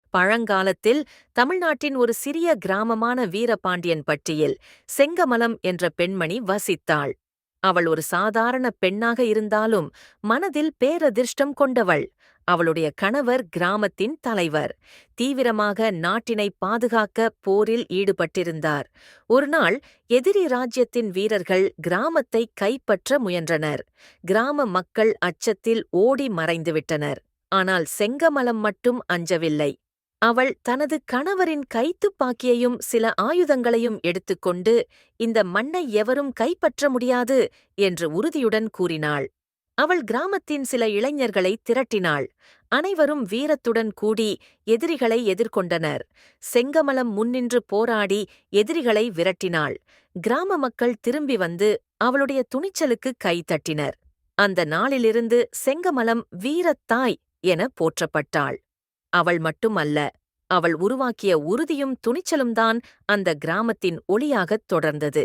பழங்காலத்தில் தமிழ்நாட்டின் ஒரு சிறிய கிராமமான வீரபாண்டியன்பட்டியில் செங்கமலம் என்ற பெண்மணி வசித்தாள். அவள் ஒரு சாதாரண பெண்ணாக இருந்தாலும் மனதில் பேரதிர்ஷ்டம் கொண்டவள். அவளுடைய கணவர் கிராமத்தின் தலைவர். தீவிரமாக நாட்டினை பாதுகாக்க போரில் ஈடுபட்டிருந்தார். ஒருநாள் எதிரி ராஜ்யத்தின் வீரர்கள் கிராமத்தை கைப்பற்ற முயன்றனர். கிராம மக்கள் அச்சத்தில் ஓடி மறைந்துவிட்டனர். ஆனால் செங்கமலம் மட்டும் அஞ்சவில்லை. அவள் தனது கணவரின் கைத்துப்பாக்கியையும் சில ஆயுதங்களையும் எடுத்துக்கொண்டு, இந்த மண்ணை எவரும் கைப்பற்ற முடியாது என்று உறுதியுடன் கூறினாள். அவள் கிராமத்தின் சில இளைஞர்களை திரட்டினாள். அனைவரும் வீரத்துடன் கூடி எதிரிகளை எதிர்கொண்டனர். செங்கமலம் முன்னின்று போராடி எதிரிகளை விரட்டினாள். கிராம மக்கள் திரும்பி வந்து அவளுடைய துணிச்சலுக்கு கை தட்டினர். அந்த நாளிலிருந்து செங்கமலம் வீரத்தாய் என போற்றப்பட்டாள். அவள் மட்டுமல்ல, அவள் உருவாக்கிய உறுதியும் துணிச்சலும்தான் அந்த கிராமத்தின் ஒளியாகத் தொடர்ந்தது.